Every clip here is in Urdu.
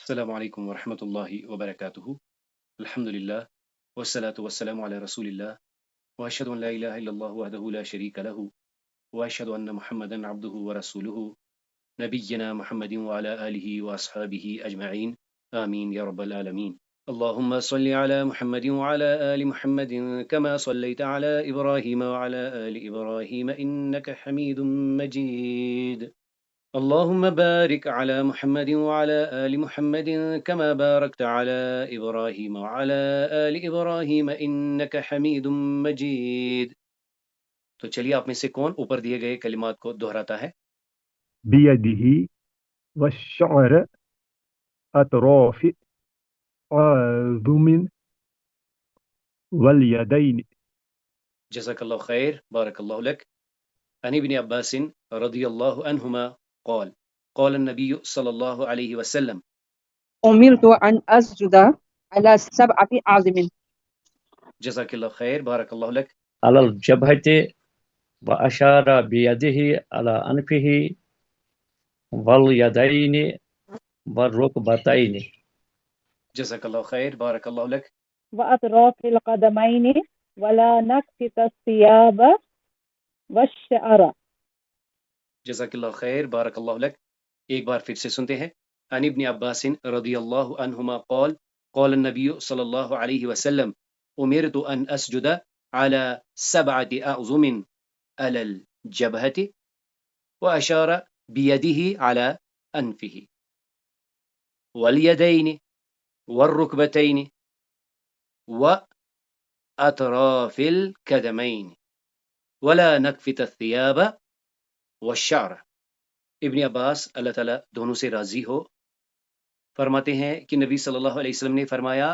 السلام علیکم ورحمۃ اللہ وبرکاتہ. الحمد للہ والصلاة والسلام علی رسول اللہ واشهد ان لا الہ الا اللہ وحدہ لا شریک له واشهد ان محمدا عبدہ ورسولہ نبینا محمد وعلى آلہ واصحابہ اجمعین آمین یا رب العالمین. اللهم صل على محمد وعلى آل محمد كما صليت على إبراهيم وعلى آل إبراهيم إنك حميد مجيد. اللهم بارك على محمد وعلى آل محمد كما باركت على إبراهيم وعلى آل إبراهيم إنك حميد مجيد. تو چلیے آپ میں سے کون اوپر دیے گئے کلمات کو دہراتا ہے؟ بيده والشعر أطراف عظم واليدين. جزاک اللہ خیر، بارک اللہ لک. عن ابن عباس رضی اللہ عنہما قال قال النبی صلی اللہ علیہ وسلم. أمرت أن أسجد على 7 أعظم. جزاک اللہ خیر، بارک اللہ لک. على الجبهة وأشار بيده على أنفه واليدين والركبتين. جزاک اللہ خیر، بارک اللہ لک. وأطراف القدمين ولا نكفت الثياب والشعر. جزاک اللہ خیر، بارک اللہ لک. ایک بار پھر سے سنتے ہیں. عن ابن عباس رضی اللہ عنہما قال قال النبی صلی اللہ علیہ وسلم امرت ان اسجد على 7 اعظم على الجبهة واشار بيده على انفه واليدين والركبتين واطراف القدمين ولا نكفت الثياب والشعر. ابن عباس اللہ تعالیٰ دونوں سے راضی ہو فرماتے ہیں کہ نبی صلی اللہ علیہ وسلم نے فرمایا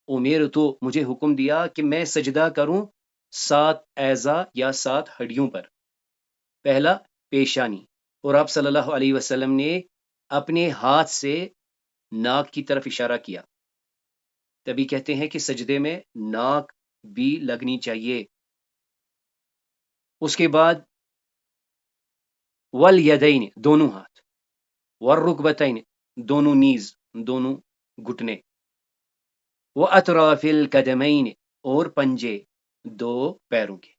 امیر تو مجھے حکم دیا کہ میں سجدہ کروں 7 اعضاء یا 7 ہڈیوں پر. پہلا پیشانی، اور آپ صلی اللہ علیہ وسلم نے اپنے ہاتھ سے ناک کی طرف اشارہ کیا. تبھی کہتے ہیں کہ سجدے میں ناک بھی لگنی چاہیے. اس کے بعد والیدین دونوں ہاتھ، والرکبتین دونوں نیز دونوں گھٹنے، واطراف القدمین اور پنجے 2 پیروں کے،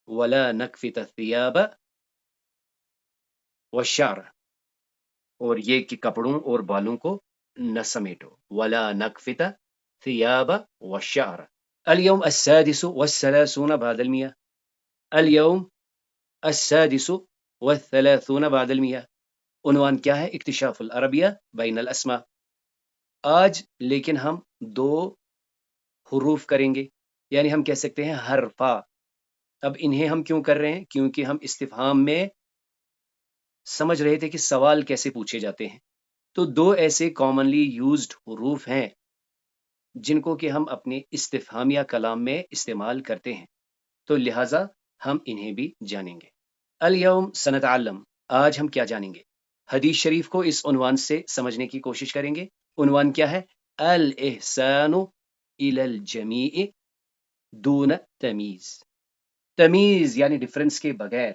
ولا نکفت الثیاب والشعر اور یہ کہ کپڑوں اور بالوں کو نہ سمیٹو. ولا نکفت ثیاب والشعر. اليوم السادس والثلاثون بعد المئة. اليوم السادس والثلاثون بعد المئة. عنوان کیا ہے؟ اکتشاف العربیہ بین الاسماء. آج لیکن ہم 2 حروف کریں گے، یعنی ہم کہہ سکتے ہیں حرفا. اب انہیں ہم کیوں کر رہے ہیں؟ کیونکہ ہم استفہام میں سمجھ رہے تھے کہ سوال کیسے پوچھے جاتے ہیں. تو 2 ایسے کامنلی یوزڈ حروف ہیں جن کو کہ ہم اپنے استفہامیہ کلام میں استعمال کرتے ہیں، تو لہٰذا ہم انہیں بھی جانیں گے. الیوم سنتعلم، آج ہم کیا جانیں گے؟ حدیث شریف کو اس عنوان سے سمجھنے کی کوشش کریں گے. عنوان کیا ہے؟ الاحسان الی الجمیع دون تمیز. تمیز یعنی ڈفرنس کے بغیر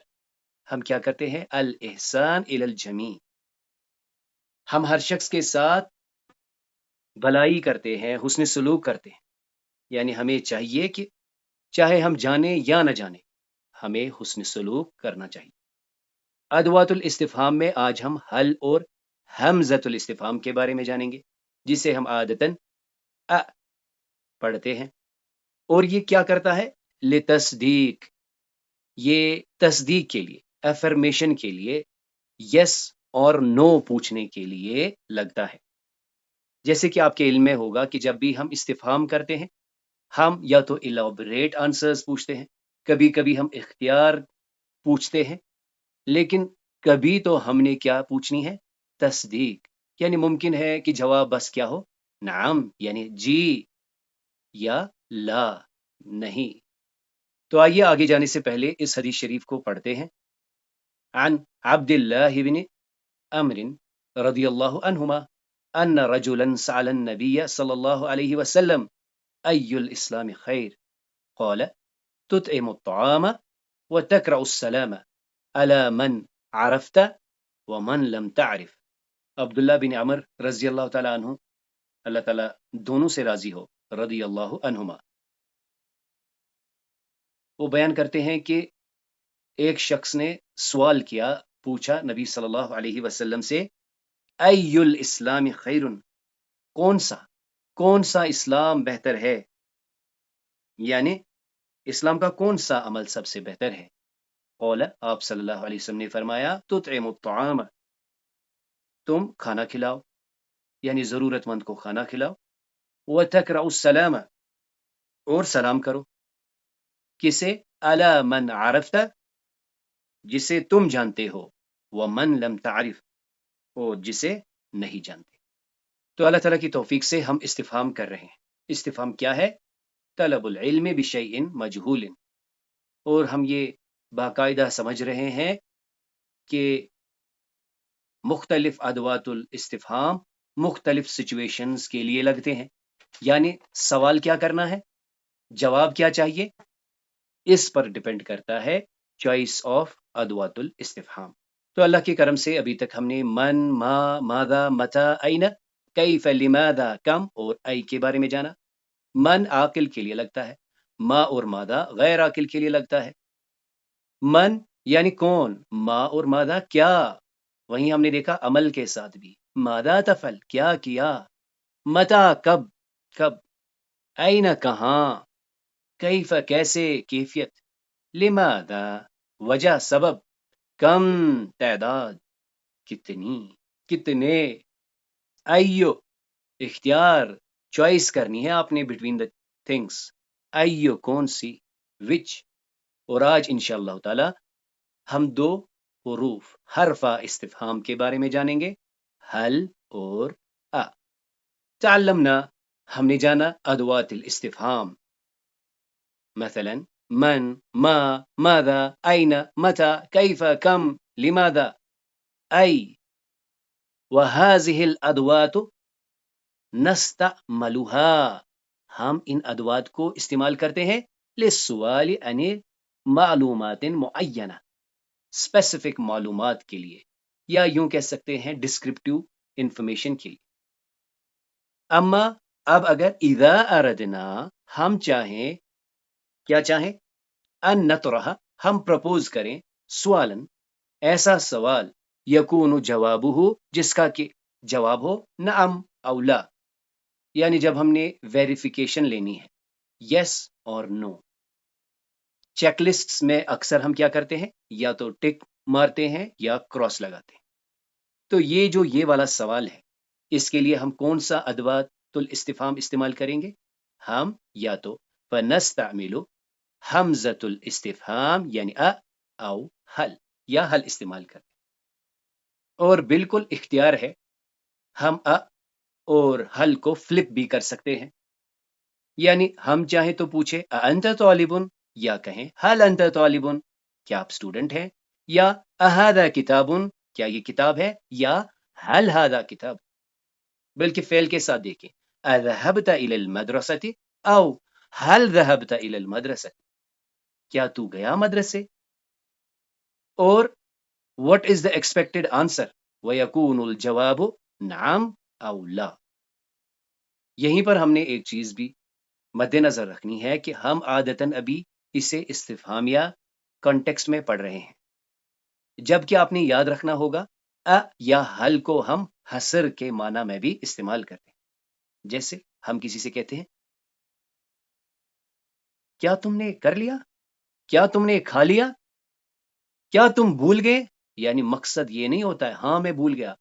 ہم کیا کرتے ہیں؟ الاحسان الی الجمیع، ہم ہر شخص کے ساتھ بھلائی کرتے ہیں، حسن سلوک کرتے ہیں. یعنی ہمیں چاہیے کہ چاہے ہم جانیں یا نہ جانیں ہمیں حسن سلوک کرنا چاہیے. ادوات الاستفہام میں آج ہم حل اور ہمزۃ الاستفہام کے بارے میں جانیں گے، جسے ہم عادتاً پڑھتے ہیں. اور یہ کیا کرتا ہے؟ لتصدیق، یہ تصدیق کے لیے، افرمیشن کے لیے، یس اور نو پوچھنے کے لیے لگتا ہے. جیسے کہ آپ کے علم میں ہوگا کہ جب بھی ہم استفہام کرتے ہیں ہم یا تو الیبوریٹ آنسرز پوچھتے ہیں، کبھی کبھی ہم اختیار پوچھتے ہیں، لیکن کبھی تو ہم نے کیا پوچھنی ہے؟ تصدیق. یعنی ممکن ہے کہ جواب بس کیا ہو؟ نعم یعنی جی یا لا نہیں. تو آئیے آگے جانے سے پہلے اس حدیث شریف کو پڑھتے ہیں. عن عبد اللہ بن عمرو رضی اللہ عنہما ان رجلا سأل النبی صلی اللہ علیہ وسلم ای الاسلام خیر قال تطعم الطعام وتقرأ السلام على من عرفت ومن لم تعرف عبداللہ بن عمر رضی اللہ تعالیٰ عنہ، اللہ تعالیٰ دونوں سے راضی ہو، رضی اللہ عنہما، وہ بیان کرتے ہیں کہ ایک شخص نے سوال کیا، پوچھا نبی صلی اللہ علیہ وسلم سے، ای الاسلام خیر، کون سا اسلام بہتر ہے، یعنی اسلام کا کون سا عمل سب سے بہتر ہے؟ قال، آپ صلی اللہ علیہ وسلم نے فرمایا، تطعم الطعام، تم کھانا کھلاؤ، یعنی ضرورت مند کو کھانا کھلاؤ، وتقرأ السلام، اور سلام کرو، کسے؟ علی من عرفت، جسے تم جانتے ہو، ومن لم تعرف، اور جسے نہیں جانتے۔ تو اللہ تعالیٰ کی توفیق سے ہم استفہام کر رہے ہیں۔ استفہام کیا ہے؟ طلب العلم بشیء مجہول، اور ہم یہ باقاعدہ سمجھ رہے ہیں کہ مختلف ادوات الاستفہام مختلف سچویشنز کے لیے لگتے ہیں، یعنی سوال کیا کرنا ہے، جواب کیا چاہیے، اس پر ڈیپینڈ کرتا ہے چوائس آف ادوات الاستفہام۔ تو اللہ کے کرم سے ابھی تک ہم نے من، ما، ماذا، متی، این، کیف، لماذا، کم اور ای کے بارے میں جانا۔ من عاقل کے لیے لگتا ہے، ما اور ماذا غیر عاقل کے لیے لگتا ہے۔ من یعنی کون، ما اور ماذا کیا، وہیں ہم نے دیکھا عمل کے ساتھ بھی، ماذا تفعل کیا کیا، متا کب، این کہاں، کیف کیسے کیفیت، لماذا وجہ سبب، کم تعداد کتنے، ایو اختیار چوائس کرنی ہے آپ نے بٹوین دا تھنگس، ایو کون سی، وچ۔ اور آج انشاءاللہ تعالی ہم دو حروف حرف استفہام کے بارے میں جانیں گے، حل اور ا۔ تعلمنا، ہم نے جانا ادوات الاستفہام، مثلا من، ما، ماذا، این، متى، کیف، کم، لماذا، ای۔ وهذه الادوات نستعملها، ہم ان ادوات کو استعمال کرتے ہیں للسؤال عن معلومات معینہ، اسپیسیفک معلومات کے لیے، یا یوں کہہ سکتے ہیں ڈسکرپٹیو انفارمیشن کے لیے۔ اما اب اگر اذا اردنا، ہم چاہیں، کیا چاہیں؟ ان نطرح، ہم پرپوز کریں، سوالن، ایسا سوال، یکون جوابہ، جس کا کہ جواب ہو نعم او لا، یعنی جب ہم نے ویریفیکیشن لینی ہے، یس اور نو۔ چیک لسٹس میں اکثر ہم کیا کرتے ہیں، یا تو ٹک مارتے ہیں یا کراس لگاتے ہیں۔ تو یہ والا سوال ہے، اس کے لیے ہم کون سا ادوات الاستفہام استعمال کریں گے؟ ہم یا تو فنستعمل حمزۃ الاستفہام یعنی او حل، یا حل استعمال کرتے ہیں، اور بالکل اختیار ہے، ہم اور حل کو فلپ بھی کر سکتے ہیں، یعنی ہم چاہیں تو پوچھیں انت طالب، یا کہیں حل انت طالب، کیا آپ اسٹوڈنٹ ہیں، یا اہذا کتاب، کیا یہ کتاب ہے، یا حل ھذا کتاب۔ بلکہ فعل کے ساتھ دیکھیں، اذهبت الى المدرسة او هل ذهبت الى المدرسة، کیا تو گیا مدرسے، اور what is the expected answer، ويكون الجواب نعم او لا۔ یہیں پر ہم نے ایک چیز بھی مد نظر رکھنی ہے کہ ہم عادتاً ابھی اسے استفہامیہ کانٹیکسٹ میں پڑھ رہے ہیں، جبکہ آپ نے یاد رکھنا ہوگا یا حل کو ہم حصر کے معنی میں بھی استعمال کرتے ہیں۔ جیسے ہم کسی سے کہتے ہیں کیا تم نے کر لیا، کیا تم نے کھا لیا، کیا تم بھول گئے، یعنی مقصد یہ نہیں ہوتا ہے ہاں میں بھول گیا،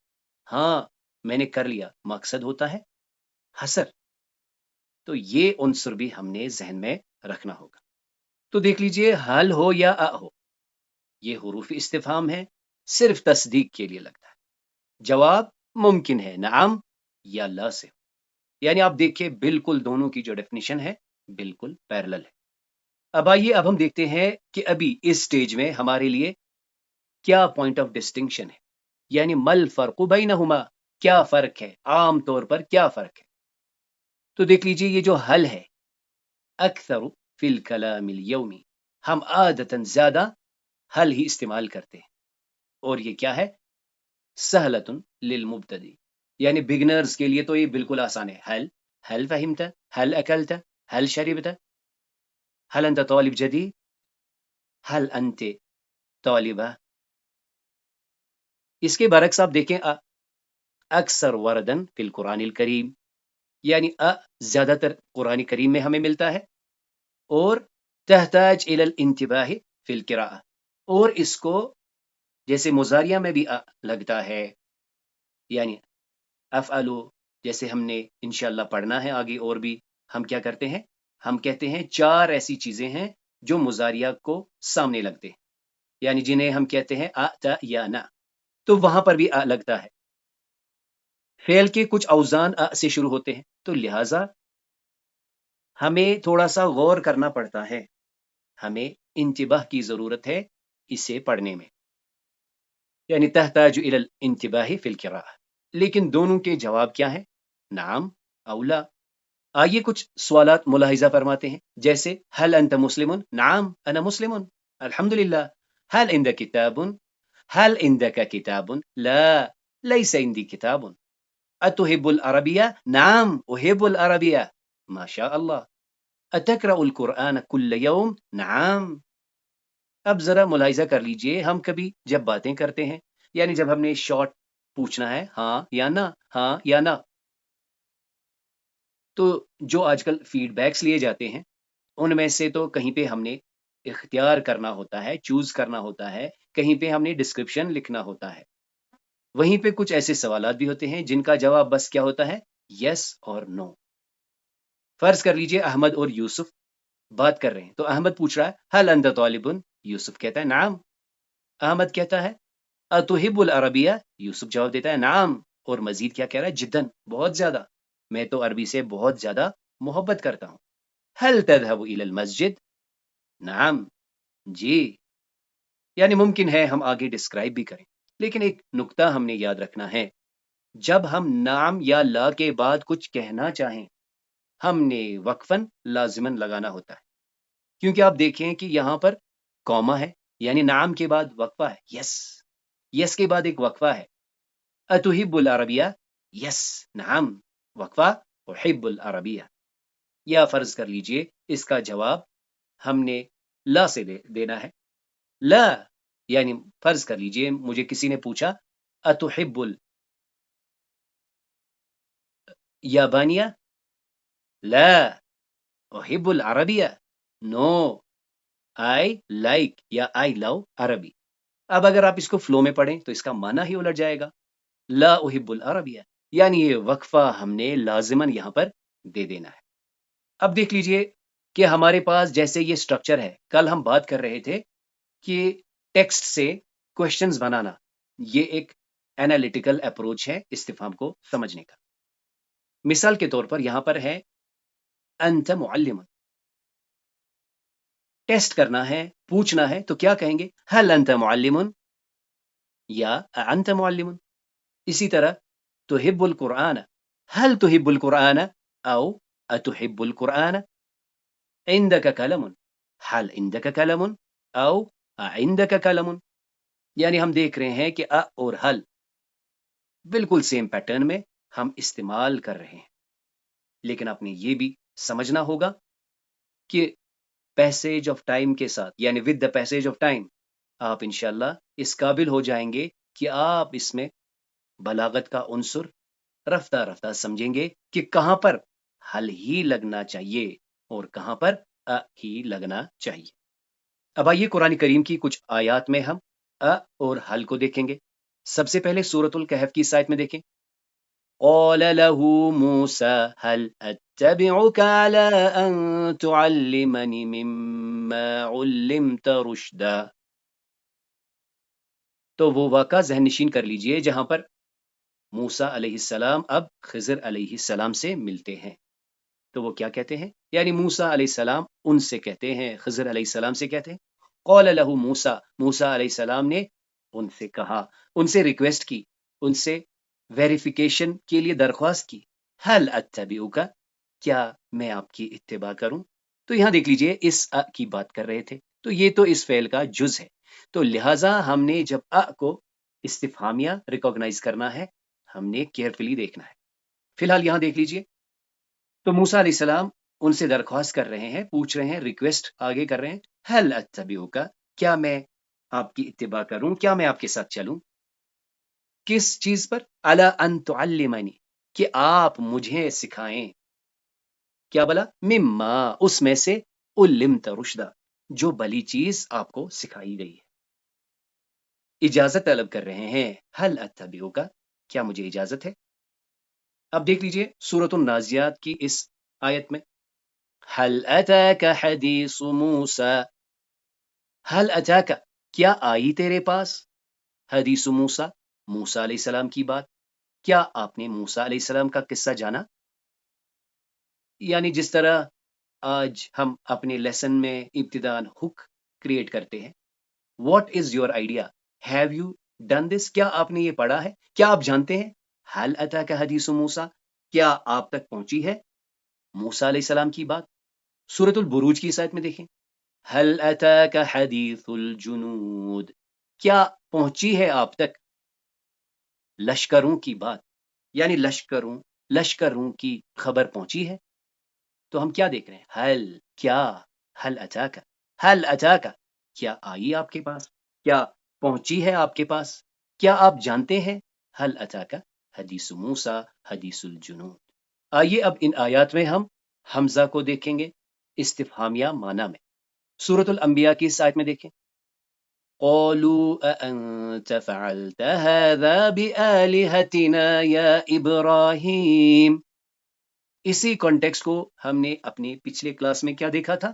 ہاں میں نے کر لیا، مقصد ہوتا ہے حصر۔ تو یہ عنصر بھی ہم نے ذہن میں رکھنا ہوگا۔ تو دیکھ لیجئے، حل ہو یا ہو، یہ حروف استفہام ہے، صرف تصدیق کے لیے لگتا ہے۔ جواب ممکن ہے نعم یا لا سے، یعنی آپ دیکھیں بالکل دونوں کی جو ڈیفینیشن ہے بالکل پیرلل ہے۔ اب آئیے، اب ہم دیکھتے ہیں کہ ابھی اس سٹیج میں ہمارے لیے کیا پوائنٹ آف ڈسٹنکشن ہے، یعنی مل فرق بینہما، کیا فرق ہے، عام طور پر کیا فرق ہے۔ تو دیکھ لیجئے، یہ جو حل ہے، اکثر فی الکلام الیومی، ہم عادتاً زیادہ حل ہی استعمال کرتے ہیں، اور یہ کیا ہے؟ سہلۃ للمبتدی، یعنی بگنرز کے لیے تو یہ بالکل آسان ہے. هل فهمت، هل أكلت، هل شربت، هل أنت طالب جديد، هل أنت طالبة. اس کے برعکس آپ دیکھیں اکثر وردن فی القرآن الکریم، یعنی زیادہ تر قرآن کریم میں ہمیں ملتا ہے، اور تحتاج الی الانتباہ فی القراءہ، اور اس کو جیسے مضارعہ میں بھی لگتا ہے، یعنی افعلو، جیسے ہم نے انشاءاللہ پڑھنا ہے آگے، اور بھی ہم کیا کرتے ہیں، ہم کہتے ہیں 4 ایسی چیزیں ہیں جو مضارعہ کو سامنے لگتے ہیں، یعنی جنہیں ہم کہتے ہیں تا یا نا، تو وہاں پر بھی لگتا ہے. فعل کے کچھ اوزان سے شروع ہوتے ہیں، تو لہٰذا ہمیں تھوڑا سا غور کرنا پڑتا ہے، ہمیں انتباہ کی ضرورت ہے اسے پڑھنے میں، یعنی تحتاج الی الانتباہ فی القراءہ. لیکن دونوں کے جواب کیا ہیں، نعم او لا. آئیے کچھ سوالات ملاحظہ فرماتے ہیں، جیسے هل انت مسلم، نعم انا مسلم الحمدللہ. هل عندك کتاب، هل عندك کتاب، لا ليس عندي کتاب. اتحب العربیہ، نعم احب العربیہ ما شاء اللہ. اتقرأ القرآن كل يوم، نعم. اب ذرا ملاحظہ کر لیجئے، ہم کبھی جب باتیں کرتے ہیں، یعنی جب ہم نے شارٹ پوچھنا ہے ہاں یا نہ، ہاں یا نہ، تو جو آج کل فیڈ بیکس لیے جاتے ہیں ان میں سے تو کہیں پہ ہم نے اختیار کرنا ہوتا ہے، چوز کرنا ہوتا ہے، کہیں پہ ہم نے ڈسکرپشن لکھنا ہوتا ہے، وہیں پہ کچھ ایسے سوالات بھی ہوتے ہیں جن کا جواب بس کیا ہوتا ہے، یس اور نو. فرض کر لیجئے احمد اور یوسف بات کر رہے ہیں، تو احمد پوچھ رہا ہے هل انت طالب، یوسف کہتا ہے نعم. احمد کہتا ہے اتحب العربیہ، یوسف جواب دیتا ہے نعم، اور مزید کیا کہہ رہا ہے، جدن، بہت زیادہ، میں تو عربی سے بہت زیادہ محبت کرتا ہوں. هل تذهب الى المسجد، نعم، جی. یعنی ممکن ہے ہم آگے ڈسکرائب بھی کریں، لیکن ایک نقطہ ہم نے یاد رکھنا ہے، جب ہم نعم یا لا کے بعد کچھ کہنا چاہیں ہم نے وقفاً لازماً لگانا ہوتا ہے، کیونکہ آپ دیکھیں کہ یہاں پر کوما ہے، یعنی نعم کے بعد وقفہ ہے، یس، یس کے بعد ایک وقفہ ہے. اتحب العربیہ، یس، نعم، وقفہ، احب العربیہ. یا فرض کر لیجئے اس کا جواب ہم نے لا سے دینا ہے. لا، یعنی فرض کر لیجئے مجھے کسی نے پوچھا اتحب الیابانیہ، لا احب العربیہ، نو آئی لائک یا آئی لو عربی. اب اگر آپ اس کو فلو میں پڑھیں تو اس کا معنی ہی الٹ جائے گا، لا احب العربیہ، یعنی یہ وقفہ ہم نے لازماً یہاں پر دے دینا ہے. اب دیکھ لیجئے کہ ہمارے پاس جیسے یہ سٹرکچر ہے، کل ہم بات کر رہے تھے کہ ٹیکسٹ سے کوشچنز بنانا یہ ایک انالیٹیکل اپروچ ہے استفہام کو سمجھنے کا. مثال کے طور پر یہاں پر ہے انت معلم، ٹیسٹ کرنا ہے، پوچھنا ہے، تو کیا کہیں گے، هل انت معلم یا انت معلم. اسی طرح تحب القرآن، هل تحب القرآن او اتحب القرآن. عندك قلم، هل عندك قلم او عندك قلم. یعنی ہم دیکھ رہے ہیں کہ اور حل بالکل سیم پیٹرن میں ہم استعمال کر رہے ہیں، لیکن آپ نے یہ بھی سمجھنا ہوگا کہ پیسیج آف ٹائم کے ساتھ، یعنی with the passage of time, آپ انشاءاللہ اس قابل ہو جائیں گے کہ آپ اس میں بلاغت کا عنصر رفتہ رفتہ سمجھیں گے کہ کہاں پر حل ہی لگنا چاہیے اور کہاں پر ہی لگنا چاہیے. اب آئیے قرآن کریم کی کچھ آیات میں ہم اور حل کو دیکھیں گے. سب سے پہلے سورۃ الکہف کی اس آیت میں دیکھیں، قال له موسى هل اتبعك على ان تعلمني مما علمت رشدا. تو وہ واقعہ ذہن نشین کر لیجئے جہاں پر موسیٰ علیہ السلام اب خضر علیہ السلام سے ملتے ہیں. تو وہ کیا کہتے ہیں، یعنی موسیٰ علیہ السلام ان سے کہتے ہیں، خضر علیہ السلام سے کہتے ہیں. قال له موسیٰ، موسیٰ علیہ السلام نے ان سے کہا، ان سے ریکویسٹ کی، ان سے ویریفیکیشن کے لیے درخواست کی، هل اتبعک، کیا میں آپ کی اتباع کروں. تو یہاں دیکھ لیجئے اس کی بات کر رہے تھے، تو یہ تو اس فعل کا جز ہے، تو لہٰذا ہم نے جب کو استفہامیہ ریکوگنائز کرنا ہے ہم نے کیئرفلی دیکھنا ہے. فی الحال یہاں دیکھ لیجئے. تو موسیٰ علیہ السلام ان سے درخواست کر رہے ہیں، پوچھ رہے ہیں، ریکویسٹ آگے کر رہے ہیں، ہل اتبعک، کیا میں آپ کی اتباع کروں، کیا میں آپ کے ساتھ چلوں؟ کس چیز پر؟ علی ان تعلمنی، کہ آپ مجھے سکھائیں. کیا بلا؟ مما، اس میں سے، علمت رشدا، جو بلی چیز آپ کو سکھائی گئی ہے. اجازت طلب کر رہے ہیں. ہل اتبعک، کیا مجھے اجازت ہے؟ اب دیکھ لیجئے سورۃ النازیات کی اس آیت میں، ہل اتاک حدیث موسیٰ، ہل اتاک، کیا آئی تیرے پاس، حدیث موسیٰ، موسیٰ علیہ السلام کی بات، کیا آپ نے موسیٰ علیہ السلام کا قصہ جانا؟ یعنی جس طرح آج ہم اپنے لیسن میں ابتداءً ہک کریٹ کرتے ہیں، what is your idea, have you done this, کیا آپ نے یہ پڑھا ہے، کیا آپ جانتے ہیں؟ ہل اتاک حدیث موسیٰ، کیا آپ تک پہنچی ہے موسیٰ علیہ السلام کی بات؟ سورۃ البروج کی اس آیت میں دیکھیں، ہل اتاک حدیث الجنود، کیا پہنچی ہے آپ تک لشکروں کی بات، یعنی لشکروں کی خبر پہنچی ہے؟ تو ہم کیا دیکھ رہے ہیں؟ ہل، کیا، ہل اتاک، ہل اتاک، کیا آئی آپ کے پاس، کیا پہنچی ہے آپ کے پاس، کیا آپ جانتے ہیں؟ ہل اتاک حدیث موسیٰ حدیث الجنود. آئیے اب ان آیات میں ہم حمزہ کو دیکھیں گے استفہامیہ معنی میں. سورۃ الانبیاء کی اس آیت میں دیکھیں، قالوا أأنت فعلت هذا بآلهتنا يا إبراهيم. اسی کانٹیکس کو ہم نے اپنے پچھلے کلاس میں کیا دیکھا تھا؟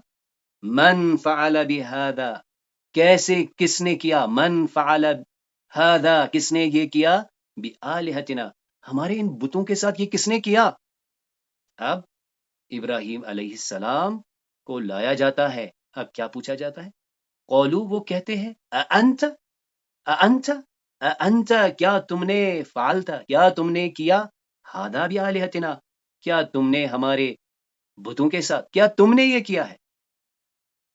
من فعل بهذا، کیسے، کس نے کیا، من فعل هذا، کس نے یہ کیا، بآلهتنا، ہمارے ان بتوں کے ساتھ یہ کس نے کیا؟ اب ابراہیم علیہ السلام کو لایا جاتا ہے. اب کیا پوچھا جاتا ہے؟ قولو، وہ کہتے ہیں، انت، کیا تم نے، فعلتا، کیا تم نے کیا، ہادا بآلہتنا، کیا تم نے ہمارے بتوں کے ساتھ، کیا تم نے یہ کیا ہے؟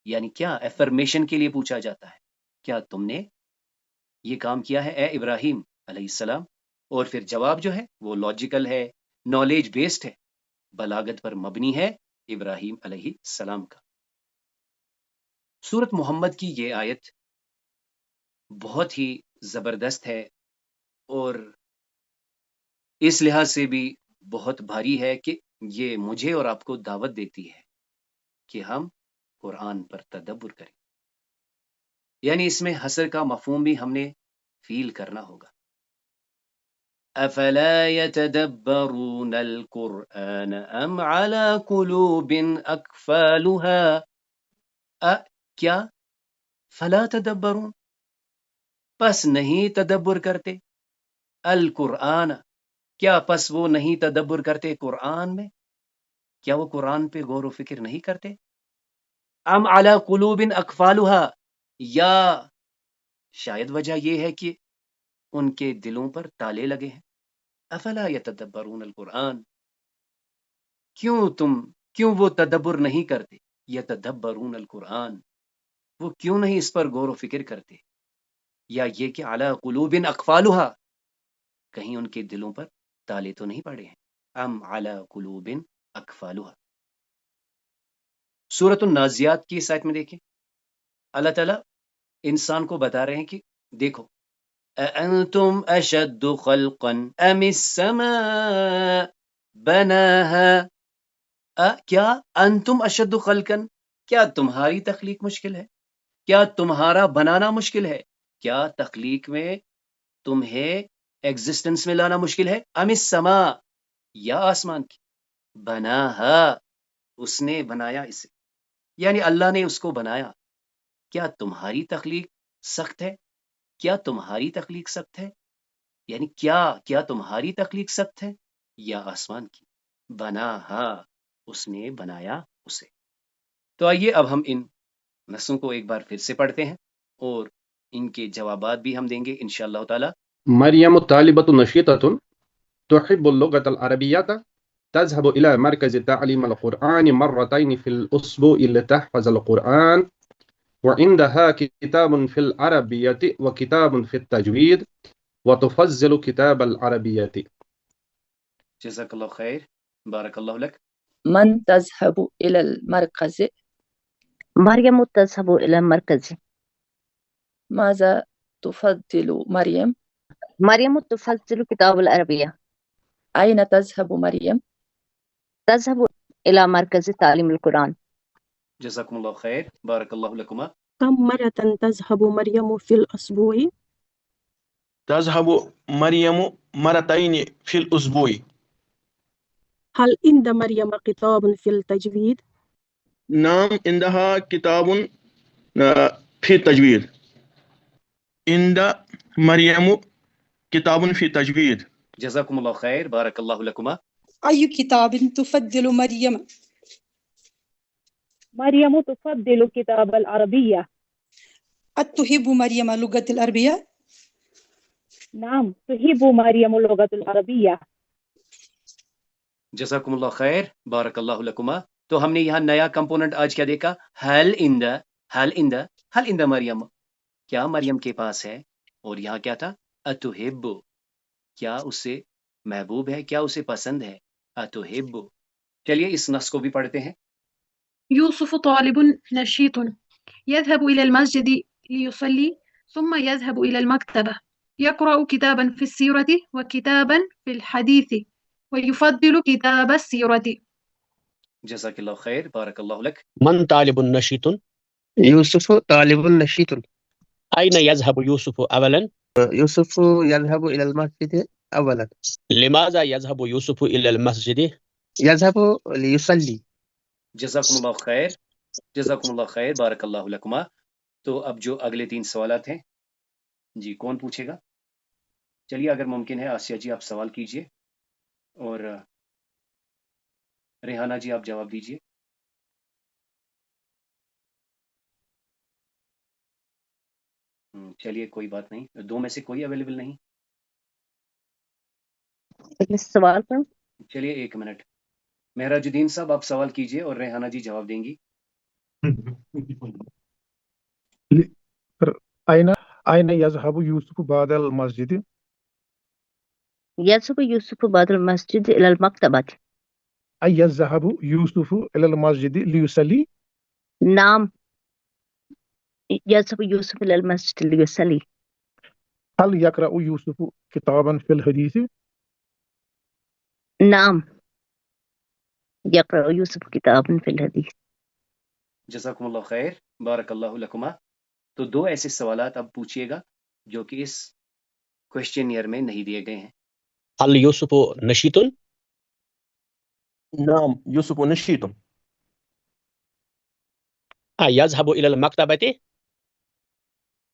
یعنی کیا افرمیشن کے لیے پوچھا جاتا ہے، کیا تم نے یہ کام کیا ہے اے ابراہیم علیہ السلام؟ اور پھر جواب جو ہے وہ لاجیکل ہے، نالج بیسڈ ہے، بلاغت پر مبنی ہے ابراہیم علیہ السلام کا. سورت محمد کی یہ آیت بہت ہی زبردست ہے اور اس لحاظ سے بھی بہت بھاری ہے کہ یہ مجھے اور آپ کو دعوت دیتی ہے کہ ہم قرآن پر تدبر کریں. یعنی اس میں حسر کا مفہوم بھی ہم نے فیل کرنا ہوگا. افلا يتدبرون القرآن ام على قلوب اقفالها، کیا، فلا تدبرون، پس نہیں تدبر کرتے، القرآن، کیا پس وہ نہیں تدبر کرتے قرآن میں، کیا وہ قرآن پہ غور و فکر نہیں کرتے؟ ام علی قلوب اقفالها، یا شاید وجہ یہ ہے کہ ان کے دلوں پر تالے لگے ہیں. افلا یتدبرون القرآن، کیوں وہ تدبر نہیں کرتے، یتدبرون القرآن، وہ کیوں نہیں اس پر غور و فکر کرتے؟ یا یہ کہ علی قلوب اقفالها، کہیں ان کے دلوں پر تالے تو نہیں پڑے ہیں. ام علی قلوب اقفالها. سورۃ النازیات کی اس آیت میں دیکھیں، اللہ تعالیٰ انسان کو بتا رہے ہیں کہ دیکھو، اَأَنْتُمْ أَشَدُّ خَلْقًا أَمِ السَّمَاءُ بَنَاهَا، کیا انتم اشد خلقًا، کیا تمہاری تخلیق مشکل ہے، کیا تمہارا بنانا مشکل ہے، کیا تخلیق میں تمہیں ایگزسٹنس میں لانا مشکل ہے، ام السماء، یا آسمان کی، بناہا، اس نے بنایا اسے، یعنی اللہ نے اس کو بنایا. کیا تمہاری تخلیق سخت ہے، کیا تمہاری تخلیق سخت ہے، یعنی کیا تمہاری تخلیق سخت ہے یا آسمان کی، بناہا، اس نے بنایا اسے. تو آئیے اب ہم ان نصوں کو ایک بار پھر سے پڑھتے ہیں اور ان کے جوابات بھی ہم دیں گے انشاءاللہ تعالی. مريم طالبة نشيطة تحب اللغة العربية، تذهب إلى مركز تعليم القرآن مرتين في الأسبوع لتحفظ القرآن، وعندها كتاب في العربية وكتاب في التجويد، وتفضل كتاب العربية. جزاک اللہ خیر بارک اللہ لک. من تذهب إلى المركز؟ مريم تذهب إلى المركز. ماذا تفضل مريم؟ مريم تفضل كتاب العربية. أين تذهب مريم؟ تذهب إلى مركز تعليم القرآن. جزاکم اللہ خیر بارک اللہ لکما. كم مرة تذهب مريم في الأسبوع؟ تذهب مريم مرتين في الأسبوع. هل عند مريم كتاب في التجويد؟ نعم عندها كتاب في التجويد. عند مريم كتاب في التجويد. جزاکم اللہ خیر بارک اللہ لکما. أي كتاب تفضل مريم؟ مريم تفضل كتاب العربية. أتحب مريم لغة العربية؟ نعم تحب مريم اللغة العربية. جزاکم اللہ خیر بارک اللہ لکما. تو ہم نے یہاں نیا کمپوننٹ آج کیا دیکھا؟ حل اند مریم، کیا مریم کے پاس ہے؟ اور یہاں کیا تھا؟ اتحب، کیا اسے محبوب ہے، کیا اسے پسند ہے؟ اتحب. چلیے اس نص کو بھی پڑھتے ہیں. يوسف طالب نشيط يذهب إلى المسجد ليصلي ثم يذهب إلى المكتبة يقرأ كتابا في السيرة وكتابا في الحديث ويفضل كتاب السيرة. جزاک اللہ خیر بارک اللہ لک. من طالب نشيط؟ يوسف طالب نشيط. أين يذهب يوسف أولا؟ يوسف يذهب إلى المسجد أولا. لماذا يذهب يوسف إلى المسجد؟ يذهب ليصلي. جزاکم اللہ خیر جزاکم اللہ خیر بارک اللہ لکما. تو اب جو اگلے 3 سوالات ہیں جی کون پوچھے گا؟ چلیے اگر ممکن ہے آسیہ جی آپ سوال کیجئے اور ریحانہ جی آپ جواب دیجئے. چلیے کوئی بات نہیں، 2 میں سے کوئی اویلیبل نہیں. سوال پر چلیے 1 منٹ. مہراج الدین صاحب آپ سوال کیجئے اور ریحانہ جی جواب دیں گی. أين يذهب يوسف بعد المسجد؟ يذهب يوسف بعد المسجد إلى المكتبة. أي يذهب يوسف إلى المسجد ليصلي؟ نعم يذهب يوسف إلى المسجد ليصلي. هل يقرأ يوسف كتابا في الحديث؟ نعم يقرأ يوسف كتابا في الحديث. جزاکم اللہ خیر بارک اللہ لکما. تو 2 ایسے سوالات اب پوچھئے گا جو کہ اس کوشچنئر میں نہیں دیے گئے ہیں. هل يوسف نشيط؟ نعم يوسف نشيط. يذهب إلى المكتبة؟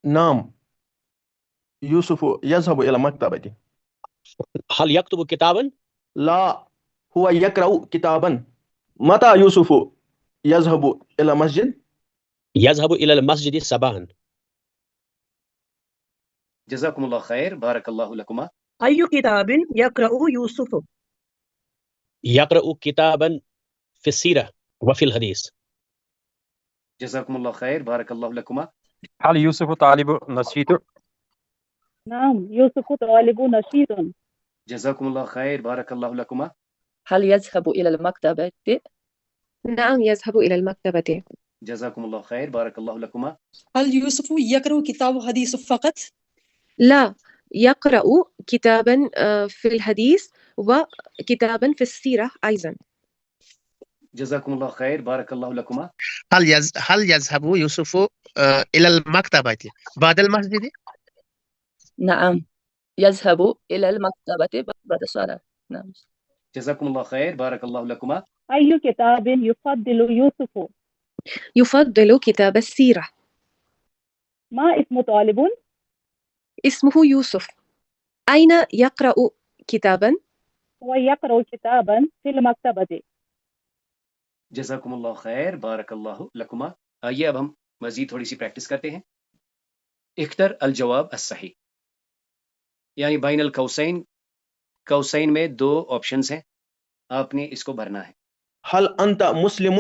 نعم يوسف يذهب إلى المكتبة. هل يكتب كتابا؟ لا هو يقرأ كتابا. متى يوسف يذهب إلى المسجد؟ يذهب إلى المسجد صباحا. جزاکم اللہ خیر بارک اللہ لکما. أي كتاب يقرأ يوسف؟ يقرأ كتابا في السيرة وفي الحديث. جزاکم اللہ خیر بارک اللہ لکما. هل يوسف طالب نشيط؟ نعم يوسف طالب نشيط. جزاکم اللہ خیر بارک اللہ لکما. هل يذهب إلى المكتبة؟ نعم يذهب إلى المكتبة. جزاکم اللہ خیر بارک اللہ لکما. هل يوسف يقرأ كتاب حديث فقط؟ لا يقرأ كتابا في الحديث وكتابا في السيرة أيضا. جزاکم اللہ خیر بارک اللہ لکما. هل يذهب يوسف إلى المكتبة بعد المسجد؟ نعم يذهب إلى المكتبة بعد الصلاة. نعم. جزاکم اللہ خیر بارک اللہ لکما. أي كتاب يفضل يوسف؟ يفضل كتاب السيرة. ما اسم طالب؟ اسمه يوسف. أين يقرأ كتابا؟ هو يقرأ كتابا في المكتبة. جزاکم اللہ خیر بارک اللہ لکما. آئیے اب ہم مزید تھوڑی سی پریکٹس کرتے ہیں. اختر الجواب الصحیح، یعنی بین القوسین، قوسین میں 2 آپشنز ہیں، آپ نے اس کو بھرنا ہے. هل أنت مسلم؟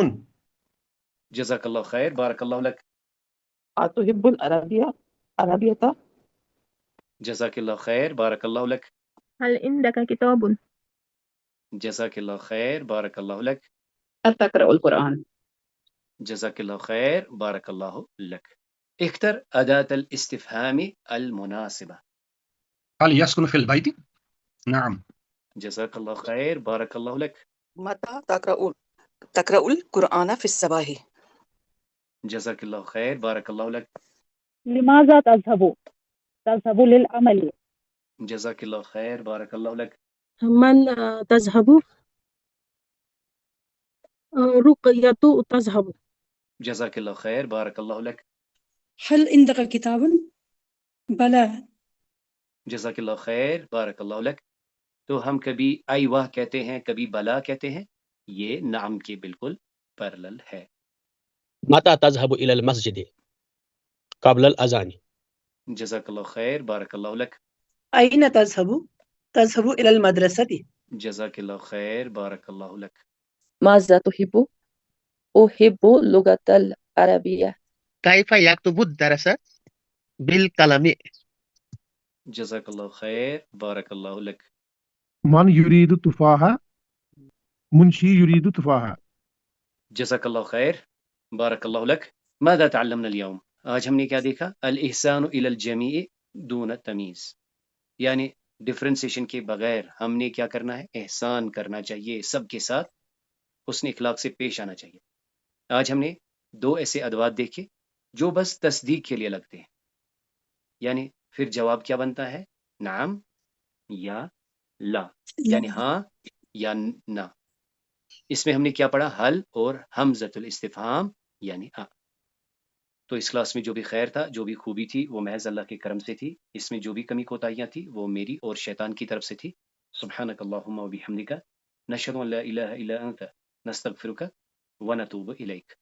جزاک اللہ خیر بارک اللہ لک. أتحب العربية؟ جزاک اللہ خیر بارک اللہ لک. هل عندك كتاب؟ جزاک اللہ خیر بارک اللہ لک. أتقرأ القرآن؟ جزاك الله خير بارك الله لك. اختر أداة الاستفهام المناسبة. هل يسكن في البيت؟ نعم. جزاك الله خير بارك الله لك. متى تقرأ القرآن في الصباح؟ جزاك الله خير بارك الله لك. لماذا تذهب؟ تذهب للعمل. جزاك الله خير بارك الله لك. من تذهب؟ رقية تذهب. جزاك الله خير بارك الله لك. هل عندك كتاب؟ بلى. جزاك الله خير بارك الله لك. تو ہم کبھی ایوہ کہتے ہیں کبھی بلا کہتے ہیں، یہ نعم کے بالکل پیرلل ہے. متى تذهب إلى المسجد قبل الأذان؟ جزاك الله خير بارك الله لك. أين تذهب؟ تذهب إلى المدرسة. جزاك الله خير بارك الله لك. ماذا تحب؟ أحب اللغة العربية. كيف يكتب الدرس؟ بالقلم. جزاك الله خير بارك الله لك. من يريد تفاحة؟ منشي يريد تفاحة. جزاك الله خير بارك الله لك. ماذا تعلمنا اليوم؟ آج ہم نے کیا دیکھا؟ الإحسان إلى الجميع دون تمیز، یعنی ڈفرینسیشن کے بغیر ہم نے کیا کرنا ہے؟ احسان کرنا چاہیے، سب کے ساتھ حسن اخلاق سے پیش آنا چاہیے. آج ہم نے 2 ایسے ادوات دیکھے جو بس تصدیق کے لیے لگتے ہیں، یعنی پھر جواب کیا بنتا ہے؟ نعم یا لا، یعنی ہاں یا نہ. اس میں ہم نے کیا پڑھا؟ حل اور حمزۃ الاستفہام یعنی آ. تو اس کلاس میں جو بھی خیر تھا، جو بھی خوبی تھی، وہ محض اللہ کے کرم سے تھی. اس میں جو بھی کمی کوتاہیاں تھی وہ میری اور شیطان کی طرف سے تھی. سبحانک اللہم و بحمدک، نشہد ان لا الہ الا انت، نستغفرک و نتوب الیک.